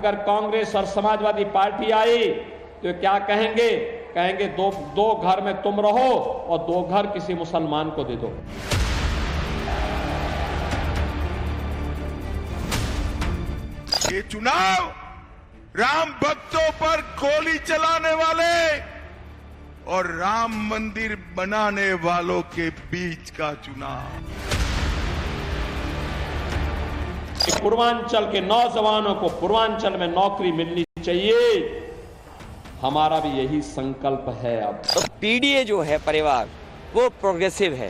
अगर कांग्रेस और समाजवादी पार्टी आई तो क्या कहेंगे? कहेंगे दो घर में तुम रहो और 2 घर किसी मुसलमान को दे दो। ये चुनाव राम भक्तों पर गोली चलाने वाले और राम मंदिर बनाने वालों के बीच का चुनाव। पूर्वांचल के नौजवानों को पूर्वांचल में नौकरी मिलनी चाहिए, हमारा भी यही संकल्प है। अब तो पीडीए जो है परिवार वो प्रोग्रेसिव है,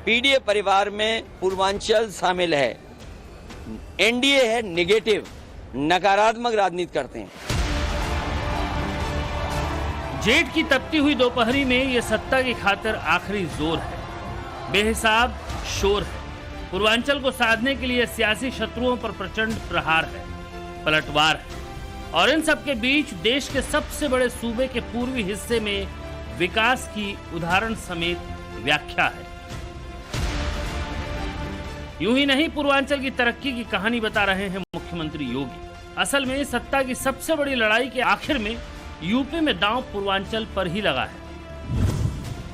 पीडीए परिवार में पूर्वांचल शामिल है। एनडीए है नेगेटिव, नकारात्मक राजनीति करते हैं। जेठ की तपती हुई दोपहरी में ये सत्ता की खातिर आखिरी जोर है, बेहिसाब शोर है। पूर्वांचल को साधने के लिए सियासी शत्रुओं पर प्रचंड प्रहार है, पलटवार है, और इन सब के बीच देश के सबसे बड़े सूबे के पूर्वी हिस्से में विकास की उदाहरण समेत व्याख्या है। यूं ही नहीं, पूर्वांचल की तरक्की की कहानी बता रहे हैं मुख्यमंत्री योगी। असल में सत्ता की सबसे बड़ी लड़ाई के आखिर में यूपी में दांव पूर्वांचल पर ही लगा है।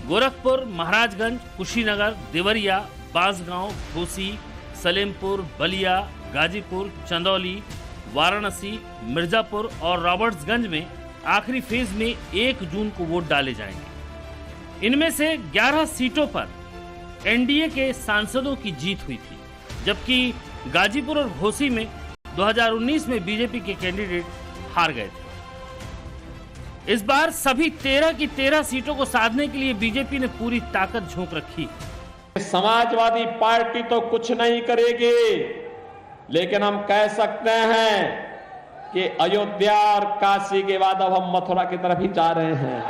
गोरखपुर, महाराजगंज, कुशीनगर, देवरिया, बांसगांव, घोसी, सलेमपुर, बलिया, गाजीपुर, चंदौली, वाराणसी, मिर्जापुर और रॉबर्ट्सगंज में आखिरी फेज में 1 जून को वोट डाले जाएंगे। इनमें से 11 सीटों पर एनडीए के सांसदों की जीत हुई थी, जबकि गाजीपुर और घोसी में 2019 में बीजेपी के कैंडिडेट हार गए थे। इस बार सभी 13 की 13 सीटों को साधने के लिए बीजेपी ने पूरी ताकत झोंक रखी है। समाजवादी पार्टी तो कुछ नहीं करेगी, लेकिन हम कह सकते हैं कि अयोध्या और काशी के बाद अब हम मथुरा की तरफ ही जा रहे हैं।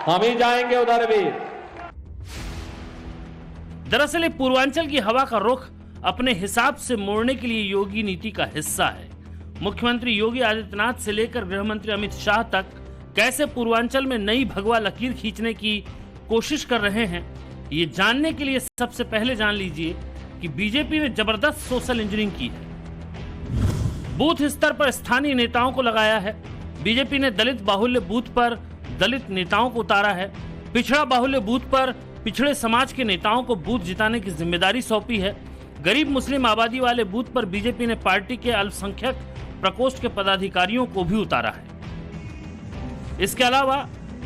हम ही जाएंगे उधर भी। दरअसल ये पूर्वांचल की हवा का रुख अपने हिसाब से मोड़ने के लिए योगी नीति का हिस्सा है। मुख्यमंत्री योगी आदित्यनाथ से लेकर गृह मंत्री अमित शाह तक कैसे पूर्वांचल में नई भगवा लकीर खींचने की कोशिश कर रहे हैं, ये जानने के लिए सबसे पहले जान लीजिए कि बीजेपी ने जबरदस्त सोशल इंजीनियरिंग की है। बूथ स्तर पर स्थानीय नेताओं को लगाया है। बीजेपी ने दलित बाहुल्य बूथ पर दलित नेताओं को उतारा है। पिछड़ा बाहुल्य बूथ पर पिछड़े समाज के नेताओं को बूथ जिताने की जिम्मेदारी सौंपी है। गरीब मुस्लिम आबादी वाले बूथ पर बीजेपी ने पार्टी के अल्पसंख्यक प्रकोष्ठ के पदाधिकारियों को भी उतारा है। इसके अलावा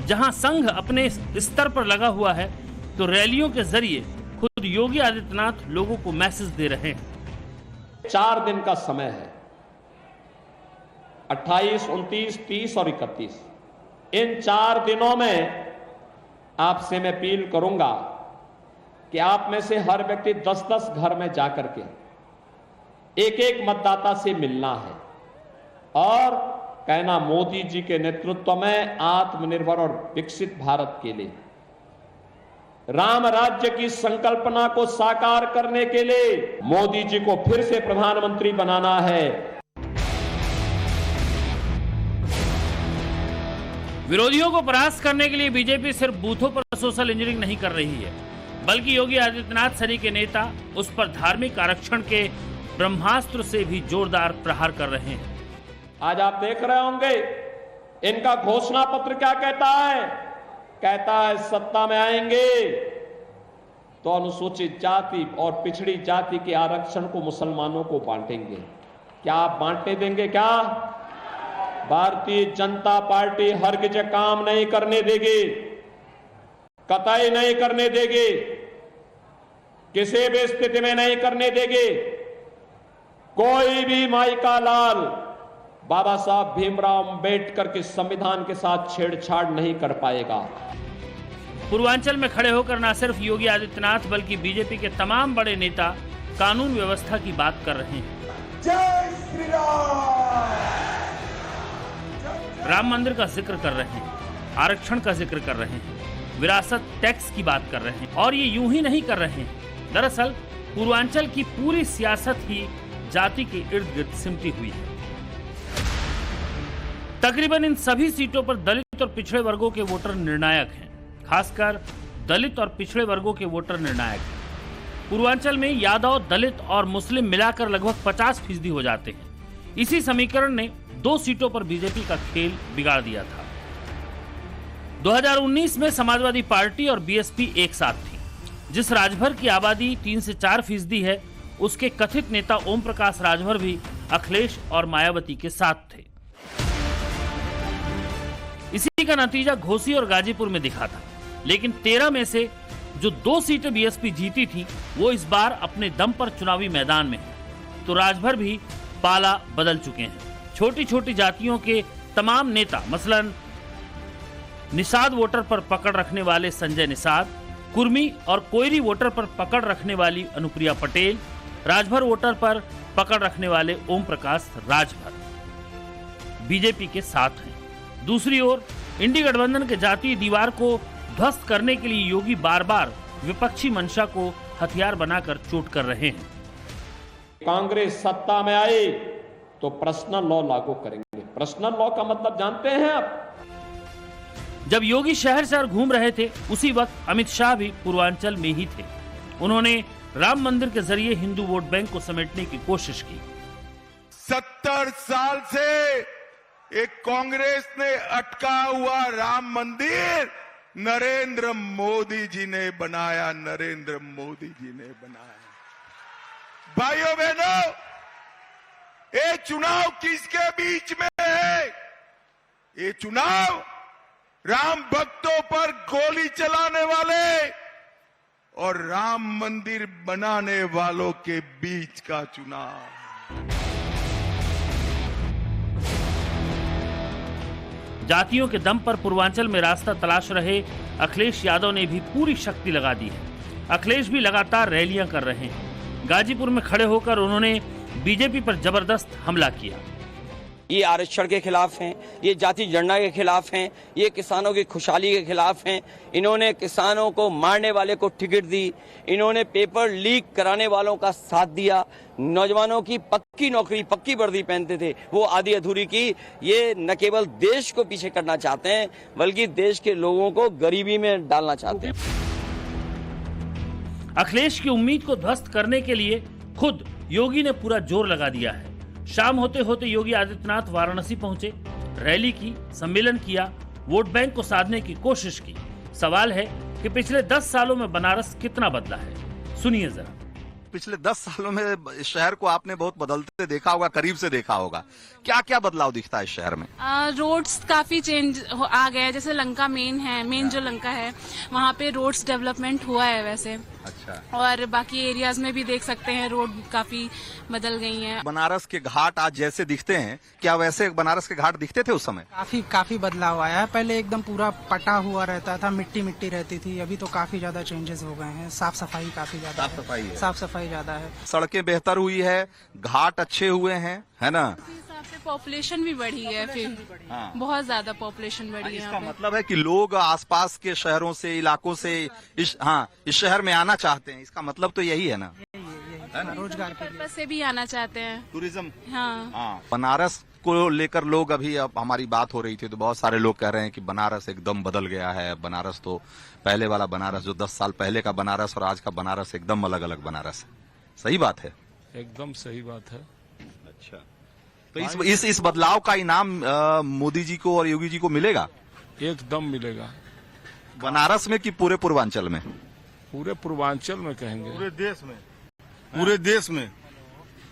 जहां संघ अपने स्तर पर लगा हुआ है, तो रैलियों के जरिए खुद योगी आदित्यनाथ लोगों को मैसेज दे रहे हैं। 4 दिन का समय है, 28, 29, 30 और 31। इन 4 दिनों में आपसे मैं अपील करूंगा कि आप में से हर व्यक्ति 10-10 घर में जाकर के एक मतदाता से मिलना है और कहना मोदी जी के नेतृत्व में आत्मनिर्भर और विकसित भारत के लिए, राम राज्य की संकल्पना को साकार करने के लिए मोदी जी को फिर से प्रधानमंत्री बनाना है। विरोधियों को परास्त करने के लिए बीजेपी सिर्फ बूथों पर सोशल इंजीनियरिंग नहीं कर रही है, बल्कि योगी आदित्यनाथ सरी के नेता उस पर धार्मिक आरक्षण के ब्रह्मास्त्र से भी जोरदार प्रहार कर रहे हैं। आज आप देख रहे होंगे इनका घोषणा पत्र क्या कहता है? कहता है सत्ता में आएंगे तो अनुसूचित जाति और पिछड़ी जाति के आरक्षण को मुसलमानों को बांटेंगे। क्या आप बांटने देंगे? क्या भारतीय जनता पार्टी हरगिज काम नहीं करने देगी, कतई नहीं करने देगी, किसी भी स्थिति में नहीं करने देगी। कोई भी माई का लाल बाबा साहब भीमराव अंबेडकर के संविधान के साथ छेड़छाड़ नहीं कर पाएगा। पूर्वांचल में खड़े होकर न सिर्फ योगी आदित्यनाथ बल्कि बीजेपी के तमाम बड़े नेता कानून व्यवस्था की बात कर रहे हैं। जय श्री राम मंदिर का जिक्र कर रहे हैं, आरक्षण का जिक्र कर रहे हैं, विरासत टैक्स की बात कर रहे हैं, और ये यूं ही नहीं कर रहे हैं। दरअसल पूर्वांचल की पूरी सियासत ही जाति के इर्द गिर्द सिमटी हुई है। तकरीबन इन सभी सीटों पर दलित और पिछड़े वर्गों के वोटर निर्णायक हैं, खासकर दलित और पिछड़े वर्गों के वोटर निर्णायक हैं। पूर्वांचल में यादव, दलित और मुस्लिम मिलाकर लगभग 50% हो जाते हैं। इसी समीकरण ने 2 सीटों पर बीजेपी का खेल बिगाड़ दिया था। 2019 में समाजवादी पार्टी और बीएसपी एक साथ थी। जिस राजभर की आबादी 3 से 4% है, उसके कथित नेता ओम प्रकाश राजभर भी अखिलेश और मायावती के साथ थे। इसी का नतीजा घोसी और गाजीपुर में दिखा था। लेकिन 13 में से जो 2 सीटें बीएसपी जीती थी, वो इस बार अपने दम पर चुनावी मैदान में है। तो राजभर भी पाला बदल चुके हैं। छोटी छोटी जातियों के तमाम नेता, मसलन निषाद वोटर पर पकड़ रखने वाले संजय निषाद, कुर्मी और कोयरी वोटर पर पकड़ रखने वाली अनुप्रिया पटेल, राजभर वोटर पर पकड़ रखने वाले ओम प्रकाश राजभर बीजेपी के साथ हैं। दूसरी ओर इंडी गठबंधन के जातीय दीवार को ध्वस्त करने के लिए योगी बार बार विपक्षी मंशा को हथियार बनाकर चोट कर रहे हैं। कांग्रेस सत्ता में आई तो पर्सनल लॉ लागू करेंगे। पर्सनल लॉ का मतलब जानते हैं आप? जब योगी शहर शहर घूम रहे थे, उसी वक्त अमित शाह भी पूर्वांचल में ही थे। उन्होंने राम मंदिर के जरिए हिंदू वोट बैंक को समेटने की कोशिश की। 70 साल से एक कांग्रेस ने अटका हुआ राम मंदिर नरेंद्र मोदी जी ने बनाया। नरेंद्र मोदी जी ने बनाया। भाइयों बहनों, ये चुनाव किसके बीच में है? ये चुनाव राम भक्तों पर गोली चलाने वाले और राम मंदिर बनाने वालों के बीच का चुनाव। जातियों के दम पर पूर्वांचल में रास्ता तलाश रहे अखिलेश यादव ने भी पूरी शक्ति लगा दी है। अखिलेश भी लगातार रैलियां कर रहे हैं। गाजीपुर में खड़े होकर उन्होंने बीजेपी पर जबरदस्त हमला किया। ये आरक्षण के खिलाफ हैं, ये जाति जनगणना के खिलाफ हैं, ये किसानों की खुशहाली के खिलाफ हैं। इन्होंने किसानों को मारने वाले को टिकट दी, इन्होंने पेपर लीक कराने वालों का साथ दिया, नौजवानों की पक्की नौकरी, पक्की वर्दी पहनते थे वो आधी अधूरी की। ये न केवल देश को पीछे करना चाहते हैं, बल्कि देश के लोगों को गरीबी में डालना चाहते हैं। अखिलेश की उम्मीद को ध्वस्त करने के लिए खुद योगी ने पूरा जोर लगा दिया है। शाम होते होते योगी आदित्यनाथ वाराणसी पहुंचे, रैली की, सम्मेलन किया, वोट बैंक को साधने की कोशिश की। सवाल है कि पिछले 10 सालों में बनारस कितना बदला है। सुनिए जरा। पिछले 10 सालों में इस शहर को आपने बहुत बदलते देखा होगा, करीब से देखा होगा। क्या क्या बदलाव दिखता है इस शहर में? रोड्स काफी चेंज आ गए हैं। जैसे लंका मेन जो लंका है, वहाँ पे रोड्स डेवलपमेंट हुआ है वैसे। अच्छा। और बाकी एरियाज में भी देख सकते हैं रोड काफी बदल गई हैं। बनारस के घाट आज जैसे दिखते हैं, क्या वैसे बनारस के घाट दिखते थे उस समय? काफी बदलाव आया है। पहले एकदम पूरा पटा हुआ रहता था, मिट्टी रहती थी। अभी तो काफी ज्यादा चेंजेस हो गए हैं। साफ सफाई काफी ज्यादा है। साफ सफाई ज्यादा है। सड़कें बेहतर हुई है, घाट अच्छे हुए हैं, है ना? पॉपुलेशन भी बढ़ी है, फिर बहुत ज्यादा पॉपुलेशन बढ़ी है। इसका मतलब है कि लोग आसपास के शहरों से, इलाकों से इस शहर में आना चाहते हैं। इसका मतलब तो यही है ना? रोजगार पर्पस से भी आना चाहते हैं, टूरिज्म। हाँ। बनारस को लेकर लोग, अभी अब हमारी बात हो रही थी तो बहुत सारे लोग कह रहे हैं कि बनारस एकदम बदल गया है। बनारस तो पहले वाला बनारस, जो 10 साल पहले का बनारस और आज का बनारस एकदम अलग अलग बनारस है। सही बात है? एकदम सही बात है। अच्छा, तो इस बदलाव का इनाम मोदी जी को और योगी जी को मिलेगा? एकदम मिलेगा। बनारस में कि पूरे पूर्वांचल में? पूरे पूर्वांचल में कहेंगे। पूरे देश में।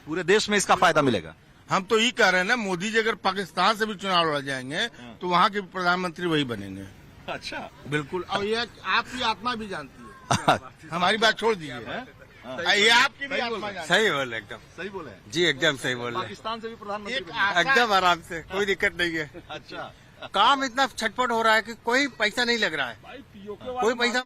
पूरे देश में इसका फायदा मिलेगा। हम तो ये कह रहे हैं ना, मोदी जी अगर पाकिस्तान से भी चुनाव लड़ जाएंगे तो वहाँ के प्रधानमंत्री वही बनेंगे। अच्छा, बिल्कुल। और ये आपकी आत्मा भी जानती है। हमारी बात छोड़ दीजिए, ये आपकी भी आत्मा जानती है। सही बोले, एकदम सही बोले जी, एकदम सही बोले। पाकिस्तान से भी प्रधानमंत्री एकदम आराम से, कोई दिक्कत नहीं है। अच्छा, काम इतना छटपट हो रहा है कि कोई पैसा नहीं लग रहा है, कोई पैसा